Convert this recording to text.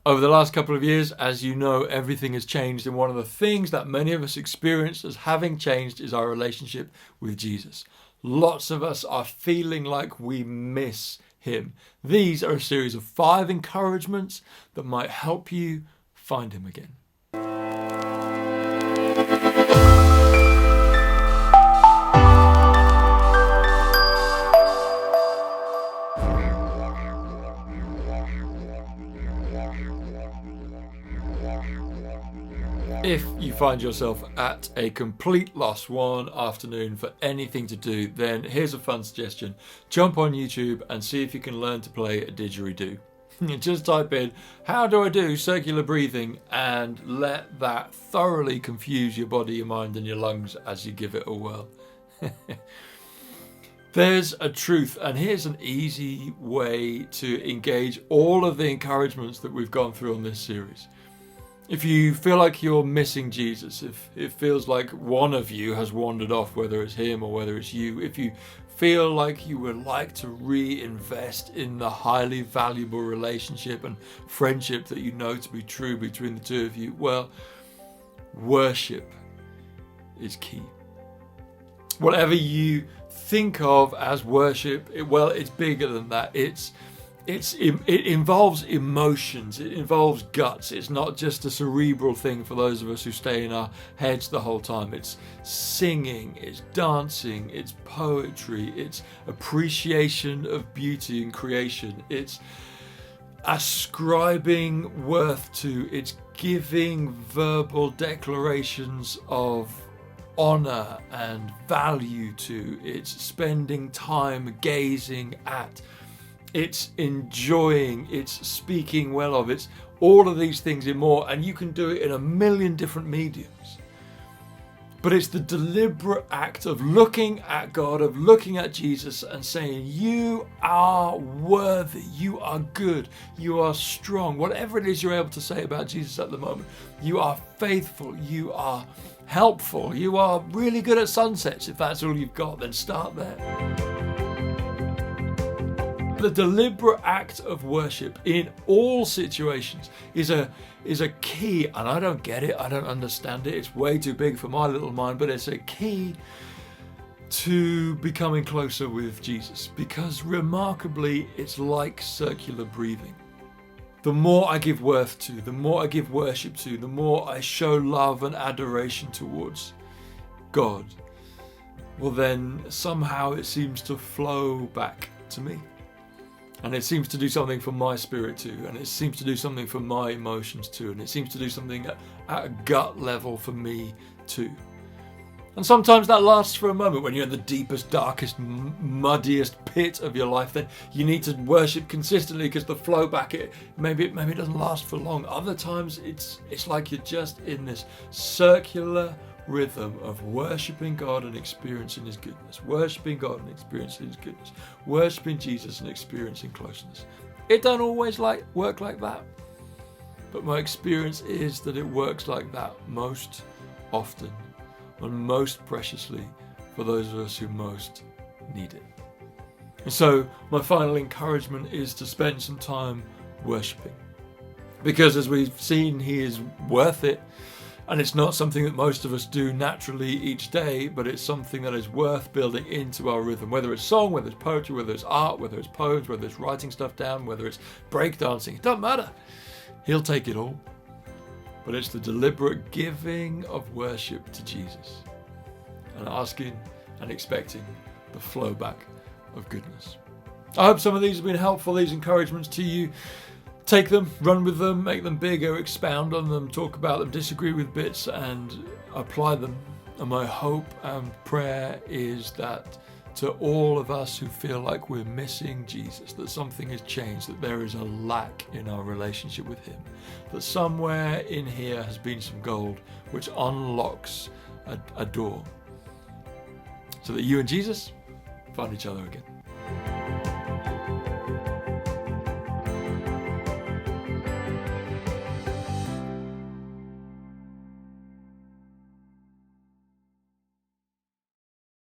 Over the last couple of years, as you know, everything has changed, and one of the things that many of us experience as having changed is our relationship with Jesus. Lots of us are feeling like we miss him. These are a series of 5 encouragements that might help you find him again. If you find yourself at a complete loss one afternoon for anything to do, then here's a fun suggestion. Jump on YouTube and see if you can learn to play a didgeridoo. Just type in, how do I do circular breathing, and let that thoroughly confuse your body, your mind and your lungs as you give it a whirl. There's a truth, and here's an easy way to engage all of the encouragements that we've gone through on this series. If you feel like you're missing Jesus, if it feels like one of you has wandered off, whether it's him or whether it's you, if you feel like you would like to reinvest in the highly valuable relationship and friendship that you know to be true between the two of you, well, worship is key. Whatever you think of as worship, it's bigger than that. It involves emotions, it involves guts. It's not just a cerebral thing for those of us who stay in our heads the whole time. It's singing, it's dancing, it's poetry, it's appreciation of beauty and creation, it's ascribing worth to, it's giving verbal declarations of honor and value to, it's spending time gazing at, it's enjoying, it's speaking well of, it's all of these things and more, and you can do it in a million different mediums. But it's the deliberate act of looking at God, of looking at Jesus and saying, you are worthy, you are good, you are strong. Whatever it is you're able to say about Jesus at the moment, you are faithful, you are helpful, you are really good at sunsets. If that's all you've got, then start there. The deliberate act of worship in all situations is a key, and I don't get it, I don't understand it, it's way too big for my little mind, but it's a key to becoming closer with Jesus, because remarkably it's like circular breathing. The more I give worth to, the more I give worship to, the more I show love and adoration towards God, well then somehow it seems to flow back to me. And it seems to do something for my spirit too, and it seems to do something for my emotions too, and it seems to do something at a gut level for me too. And sometimes that lasts for a moment when you're in the deepest, darkest, muddiest pit of your life. Then you need to worship consistently because the flow back, maybe it doesn't last for long. Other times it's like you're just in this circular rhythm of worshipping God and experiencing his goodness, worshipping God and experiencing his goodness, worshipping Jesus and experiencing closeness. It don't always work like that, but my experience is that it works like that most often and most preciously for those of us who most need it. And so my final encouragement is to spend some time worshipping, because as we've seen, he is worth it. And it's not something that most of us do naturally each day, but it's something that is worth building into our rhythm, whether it's song, whether it's poetry, whether it's art, whether it's poems, whether it's writing stuff down, whether it's breakdancing. It doesn't matter. He'll take it all. But it's the deliberate giving of worship to Jesus and asking and expecting the flow back of goodness. I hope some of these have been helpful, these encouragements to you. Take them, run with them, make them bigger, expound on them, talk about them, disagree with bits and apply them. And my hope and prayer is that to all of us who feel like we're missing Jesus, that something has changed, that there is a lack in our relationship with him, that somewhere in here has been some gold which unlocks a door so that you and Jesus find each other again.